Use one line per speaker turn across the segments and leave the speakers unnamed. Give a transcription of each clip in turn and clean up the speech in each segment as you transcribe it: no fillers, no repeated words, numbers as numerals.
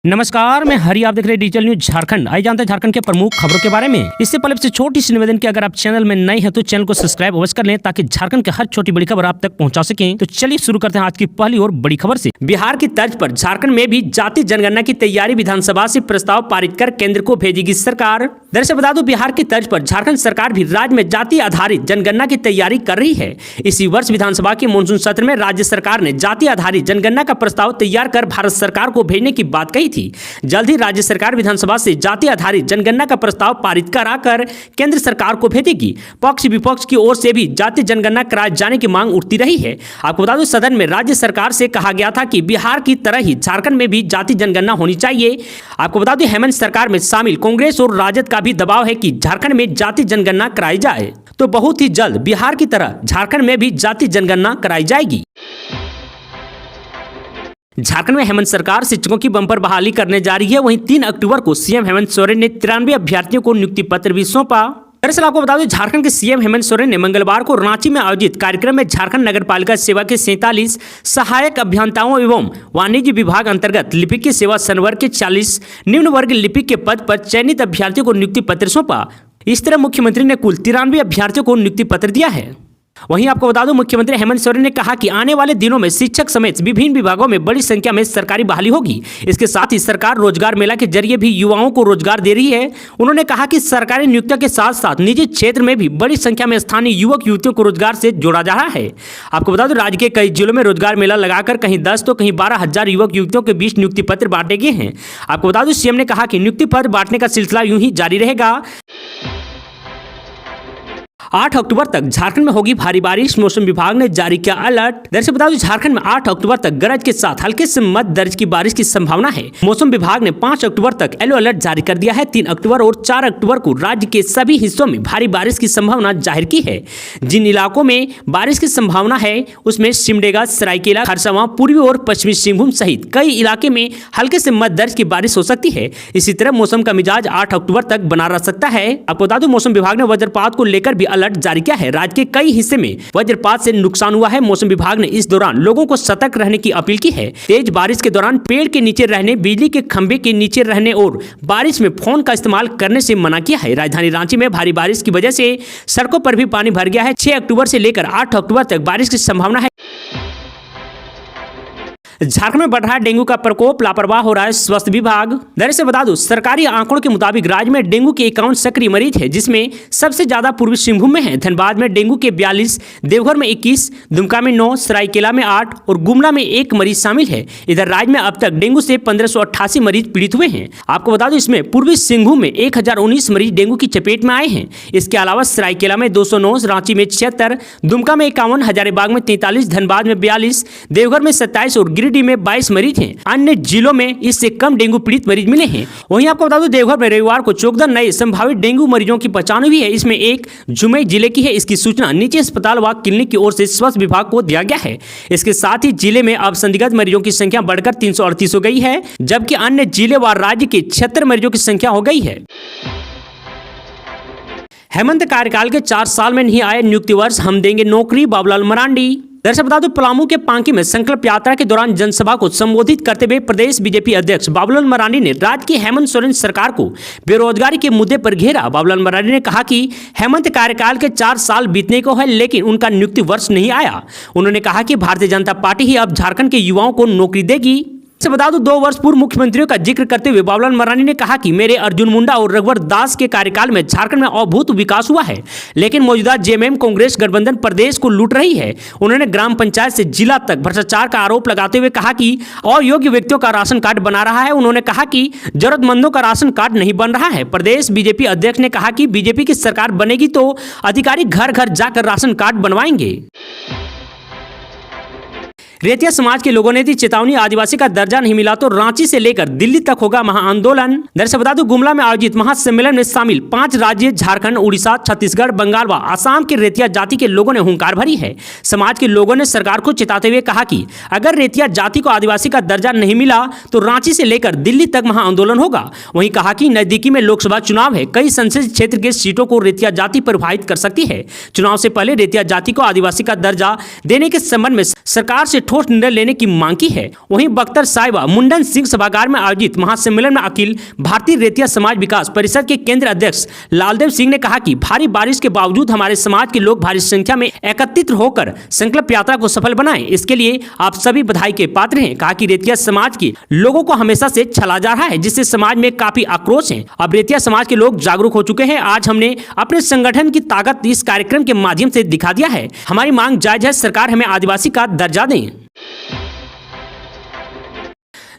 नमस्कार, मैं हरी, आप देख रहे हैं डिजिटल न्यूज झारखंड। आइए जानते हैं झारखंड के प्रमुख खबरों के बारे में। इससे पहले से छोटी सी निवेदन की, अगर आप चैनल में नए हैं तो चैनल को सब्सक्राइब अवश्य कर लें ताकि झारखंड के हर छोटी बड़ी खबर आप तक पहुंचा सकें। तो चलिए शुरू करते हैं आज की पहली और बड़ी खबर से। बिहार की तर्ज पर झारखंड में भी जाति जनगणना की तैयारी, विधानसभा से प्रस्ताव पारित कर केंद्र को भेजेगी सरकार। दरअसल बता दूं, बिहार की तर्ज पर झारखंड सरकार भी राज्य में जाति आधारित जनगणना की तैयारी कर रही है। इसी वर्ष विधानसभा के मानसून सत्र में राज्य सरकार ने जाति आधारित जनगणना का प्रस्ताव तैयार कर भारत सरकार को भेजने की बात कही थी। जल्द ही राज्य सरकार विधानसभा से जाति आधारित जनगणना का प्रस्ताव पारित कराकर केंद्र सरकार को भेजेगी। पक्ष विपक्ष की ओर से भी जाति जनगणना कराए जाने की मांग उठती रही है। आपको बता दूं, सदन में राज्य सरकार से कहा गया था कि बिहार की तरह ही झारखंड में भी जाति जनगणना होनी चाहिए। आपको बता दें, हेमंत सरकार में शामिल कांग्रेस और राजद का भी दबाव है कि झारखंड में जाति जनगणना कराई जाए। तो बहुत ही जल्द बिहार की तरह झारखंड में भी जाति जनगणना कराई जाएगी। झारखंड में हेमंत सरकार शिक्षकों की बंपर बहाली करने जा रही है। वहीं 3 अक्टूबर को सीएम हेमंत सोरेन ने 93 अभ्यर्थियों को नियुक्ति पत्र भी सौंपा। दरअसल आपको बता दें, झारखंड के सीएम हेमंत सोरेन ने मंगलवार को रांची में आयोजित कार्यक्रम में झारखंड नगरपालिका सेवा के 47 सहायक अभियंताओं एवं वाणिज्य विभाग अंतर्गत लिपिक की सेवा संवर्ग के 40 निम्न वर्ग लिपिक के पद पर चयनित अभ्यर्थियों को नियुक्ति पत्र सौंपा। इस तरह मुख्यमंत्री ने कुल 93 अभ्यर्थियों को नियुक्ति पत्र दिया है। वहीं आपको बता दूं, मुख्यमंत्री हेमंत सोरेन ने कहा कि आने वाले दिनों में शिक्षक समेत विभिन्न विभागों में बड़ी संख्या में सरकारी बहाली होगी। इसके साथ ही सरकार रोजगार मेला के जरिए भी युवाओं को रोजगार दे रही है। उन्होंने कहा कि सरकारी नियुक्तियों के साथ साथ निजी क्षेत्र में भी बड़ी संख्या में स्थानीय युवक युवतियों को रोजगार से जोड़ा जा रहा है। आपको बता दूं, राज्य के कई जिलों में रोजगार मेला लगाकर कहीं 10 तो कहीं 12,000 युवक युवतियों के बीच नियुक्ति पत्र बांटे गए हैं। आपको बता दूं, सीएम ने कहा कि नियुक्ति पत्र बांटने का सिलसिला यूं ही जारी रहेगा। 8 अक्टूबर तक झारखंड में होगी भारी बारिश, मौसम विभाग ने जारी किया अलर्ट। दरअसल बता दूं, झारखंड में 8 अक्टूबर तक गरज के साथ हल्के से मध्य दर्ज की बारिश की संभावना है। मौसम विभाग ने 5 अक्टूबर तक येलो अलर्ट जारी कर दिया है। 3 अक्टूबर और 4 अक्टूबर को राज्य के सभी हिस्सों में भारी बारिश की संभावना जाहिर की है। जिन इलाकों में बारिश की संभावना है उसमें सिमडेगा, सरायकेला, खरसावां, पूर्वी और पश्चिमी सिंहभूम सहित कई इलाके में हल्के से मध्य दर्ज की बारिश हो सकती है। इसी तरह मौसम का मिजाज 8 अक्टूबर तक बना रह सकता है। आपको बता दूं, मौसम विभाग ने वज्रपात को लेकर भी अलर्ट जारी किया है। राज्य के कई हिस्से में वज्रपात से नुकसान हुआ है। मौसम विभाग ने इस दौरान लोगों को सतर्क रहने की अपील की है। तेज बारिश के दौरान पेड़ के नीचे रहने, बिजली के खंभे के नीचे रहने और बारिश में फोन का इस्तेमाल करने से मना किया है। राजधानी रांची में भारी बारिश की वजह से सड़कों पर भी पानी भर गया है। 6 अक्टूबर से लेकर 8 अक्टूबर तक बारिश की संभावना है। झारखंड में बढ़ रहा है डेंगू का प्रकोप, लापरवाह हो रहा है स्वास्थ्य विभाग। दरअसल बता दूं, सरकारी आंकड़ों के मुताबिक राज्य में डेंगू के 51 सक्रिय मरीज है, जिसमें सबसे ज्यादा पूर्वी सिंहभूम में है। धनबाद में डेंगू के 42, देवघर में 21, दुमका में 9, सरायकेला में 8 और गुमला में 1 मरीज शामिल है। इधर राज्य में अब तक डेंगू से 1588 मरीज पीड़ित हुए हैं। आपको बता दूं, इसमें पूर्वी सिंहभूम में 1019 मरीज डेंगू की चपेट में आए हैं। इसके अलावा सरायकेला में 209, रांची में 76, दुमका में 51, हजारीबाग में 43, धनबाद में 42, देवघर में 27 और गिरिडीह में 22 मरीज हैं। अन्य जिलों में इससे कम डेंगू पीड़ित मरीज मिले हैं। वहीं आपको बता दूं, देवघर में रविवार को 14 नए संभावित डेंगू मरीजों की पहचान हुई है। इसमें एक जुमई जिले की है। इसकी सूचना निजी अस्पताल व क्लिनिक की ओर से स्वास्थ्य विभाग को दिया गया है। इसके साथ ही जिले में अब संदिग्ध मरीजों की संख्या बढ़कर 338 हो गई है, जबकि अन्य जिले व राज्य के 76 मरीजों की संख्या हो गई है। हेमंत कार्यकाल के 4 साल में नहीं आए नियुक्ति वर्ष, हम देंगे नौकरी, बाबूलाल मरांडी। दरअसल बता दूं, पलामू के पांकी में संकल्प यात्रा के दौरान जनसभा को संबोधित करते हुए प्रदेश बीजेपी अध्यक्ष बाबूलाल मरांडी ने राज्य की हेमंत सोरेन सरकार को बेरोजगारी के मुद्दे पर घेरा। बाबूलाल मरांडी ने कहा कि हेमंत कार्यकाल के 4 साल बीतने को है, लेकिन उनका नियुक्ति वर्ष नहीं आया। उन्होंने कहा कि भारतीय जनता पार्टी ही अब झारखंड के युवाओं को नौकरी देगी। से बता दूं, 2 वर्ष पूर्व मुख्यमंत्रियों का जिक्र करते हुए बाबूलाल मरांडी ने कहा कि मेरे अर्जुन मुंडा और रघुवर दास के कार्यकाल में झारखंड में अभूतपूर्व विकास हुआ है, लेकिन मौजूदा जेएमएम कांग्रेस गठबंधन प्रदेश को लूट रही है। उन्होंने ग्राम पंचायत से जिला तक भ्रष्टाचार का आरोप लगाते हुए कहा कि अयोग्य व्यक्तियों का राशन कार्ड बना रहा है। उन्होंने कहा कि जरूरतमंदों का राशन कार्ड नहीं बन रहा है। प्रदेश बीजेपी अध्यक्ष ने कहा कि बीजेपी की सरकार बनेगी तो अधिकारी घर घर जाकर राशन कार्ड बनवाएंगे। रेतिया समाज के लोगों ने दी चेतावनी, आदिवासी का दर्जा नहीं मिला तो रांची से लेकर दिल्ली तक होगा महाआंदोलन। दरअसल बता दूं, गुमला में आयोजित महासम्मेलन में शामिल 5 राज्य झारखंड, उड़ीसा, छत्तीसगढ़, बंगाल व आसाम के रेतिया जाति के लोगों ने हुंकार भरी है। समाज के लोगों ने सरकार को चेताते हुए कहा कि अगर रेतिया जाति को आदिवासी का दर्जा नहीं मिला तो रांची से लेकर दिल्ली तक महाआंदोलन होगा। वहीं कहा कि नजदीकी में लोकसभा चुनाव है, कई संसदीय क्षेत्र के सीटों को रेतिया जाति प्रभावित कर सकती है। चुनाव से पहले रेतिया जाति को आदिवासी का दर्जा देने के संबंध में सरकार से ठोस निर्णय लेने की मांग की है। वहीं बख्तर साहिबा मुंडन सिंह सभागार में आयोजित महासम्मेलन में अखिल भारतीय रेतिया समाज विकास परिषद के केंद्रीय अध्यक्ष लालदेव सिंह ने कहा कि भारी बारिश के बावजूद हमारे समाज के लोग भारी संख्या में एकत्रित होकर संकल्प यात्रा को सफल बनाएं, इसके लिए आप सभी बधाई के पात्र हैं। कहा कि रेतिया समाज के लोगों को हमेशा से छला जा रहा है, जिससे समाज में काफी आक्रोश है। अब रेतिया समाज के लोग जागरूक हो चुके हैं। आज हमने अपने संगठन की ताकत इस कार्यक्रम के माध्यम से दिखा दिया है। हमारी मांग जायज है, सरकार हमें आदिवासी का दर्जा दें।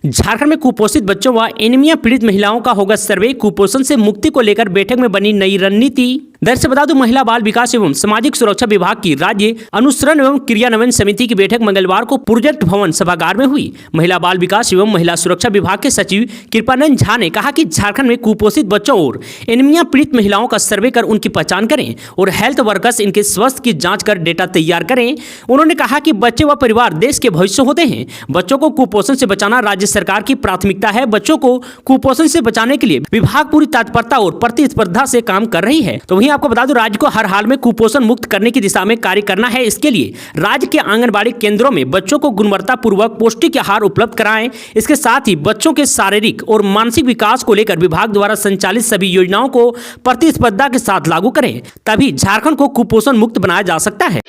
झारखंड में कुपोषित बच्चों व एनीमिया पीड़ित महिलाओं का होगा सर्वे। कुपोषण से मुक्ति को लेकर बैठक में बनी नई रणनीति। दरअसल बता दूं, महिला बाल विकास एवं सामाजिक सुरक्षा विभाग की राज्य अनुसरण एवं क्रियान्वयन समिति की बैठक मंगलवार को प्रोजेक्ट भवन सभागार में हुई। महिला बाल विकास एवं महिला सुरक्षा विभाग के सचिव कृपानंद झा ने कहा कि झारखंड में कुपोषित बच्चों और एनीमिया पीड़ित महिलाओं का सर्वे कर उनकी पहचान करें और हेल्थ वर्कर्स इनके स्वास्थ्य की जाँच कर डेटा तैयार करें। उन्होंने कहा कि बच्चे व परिवार देश के भविष्य होते हैं। बच्चों को कुपोषण से बचाना राज्य सरकार की प्राथमिकता है। बच्चों को कुपोषण से बचाने के लिए विभाग पूरी तत्परता और प्रतिस्पर्धा से काम कर रही है। तो वहीं आपको बता दूं, राज्य को हर हाल में कुपोषण मुक्त करने की दिशा में कार्य करना है। इसके लिए राज्य के आंगनबाड़ी केंद्रों में बच्चों को गुणवत्ता पूर्वक पौष्टिक आहार उपलब्ध कराएं। इसके साथ ही बच्चों के शारीरिक और मानसिक विकास को लेकर विभाग द्वारा संचालित सभी योजनाओं को प्रतिस्पर्धा के साथ लागू करें, तभी झारखंड को कुपोषण मुक्त बनाया जा सकता है।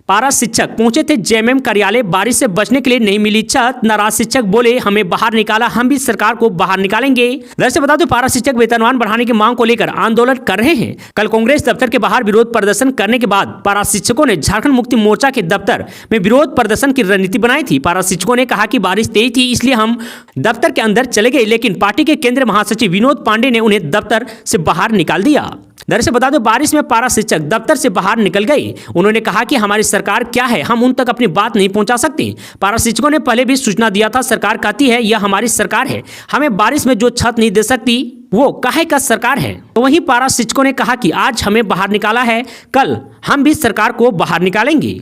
पारा शिक्षक पहुंचे थे जेएमएम कार्यालय, बारिश से बचने के लिए नहीं मिली छत। नाराज शिक्षक बोले हमें बाहर निकाला, हम भी सरकार को बाहर निकालेंगे। दरअसल बता दो, पारा शिक्षक वेतनमान बढ़ाने की मांग को लेकर आंदोलन कर रहे हैं। कल कांग्रेस दफ्तर के बाहर विरोध प्रदर्शन करने के बाद पारा शिक्षकों ने झारखंड मुक्ति मोर्चा के दफ्तर में विरोध प्रदर्शन की रणनीति बनाई थी। पारा शिक्षकों ने कहा कि बारिश तेज थी, इसलिए हम दफ्तर के अंदर चले गए, लेकिन पार्टी के केंद्रीय महासचिव विनोद पांडे ने उन्हें दफ्तर से बाहर निकाल दिया। दरअसल बता दो, बारिश में पारा शिक्षक दफ्तर से बाहर निकल गए। उन्होंने कहा कि हमारी सरकार क्या है, हम उन तक अपनी बात नहीं पहुंचा सकते। पारा शिक्षकों ने पहले भी सूचना दिया था, सरकार कहती है यह हमारी सरकार है, हमें बारिश में जो छत नहीं दे सकती वो काहे का सरकार है। तो वहीं पारा शिक्षकों ने कहा कि आज हमें बाहर निकाला है, कल हम भी सरकार को बाहर निकालेंगे।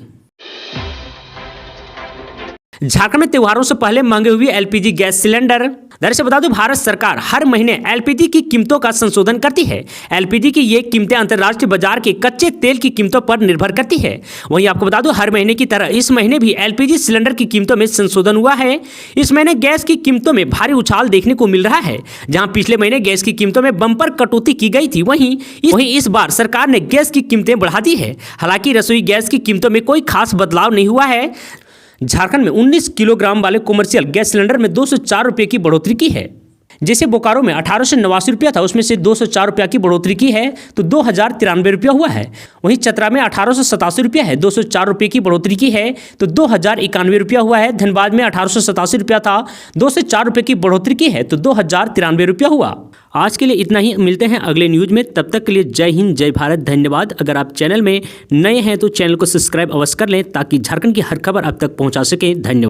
झारखंड में त्योहारों से पहले मांगे हुए एलपीजी गैस सिलेंडर। दरअसल बता दूं, भारत सरकार हर महीने एलपीजी की कीमतों का संशोधन करती है। एलपीजी की ये कीमतें अंतर्राष्ट्रीय बाजार के कच्चे तेल की कीमतों पर निर्भर करती है। वहीं आपको बता दूं, हर महीने की तरह इस महीने भी एलपीजी सिलेंडर की कीमतों में संशोधन हुआ है। इस महीने गैस की कीमतों में भारी उछाल देखने को मिल रहा है। जहां पिछले महीने गैस की कीमतों में बम्पर कटौती की गई थी, वहीं इस बार सरकार ने गैस की कीमतें बढ़ा दी है। हालांकि रसोई गैस की कीमतों में कोई खास बदलाव नहीं हुआ है। झारखंड में 19 किलोग्राम वाले कमर्शियल गैस सिलेंडर में 204 रुपये की बढ़ोतरी की है। जैसे बोकारो में 1889 रुपया था, उसमें से 204 रुपया की बढ़ोतरी की है तो 2093 रुपया हुआ है। वहीं चतरा में 1887 रुपया है, 204 रुपये की बढ़ोतरी की है तो 2091 रुपया हुआ है। धनबाद में 1887 रुपया था, 204 रुपये की बढ़ोतरी की है तो 2093 रुपया हुआ। आज के लिए इतना ही, मिलते हैं अगले न्यूज में। तब तक के लिए जय हिंद, जय भारत, धन्यवाद। अगर आप चैनल में नए हैं तो चैनल को सब्सक्राइब अवश्य कर लें ताकि झारखंड की हर खबर आप तक पहुंचा सके। धन्यवाद।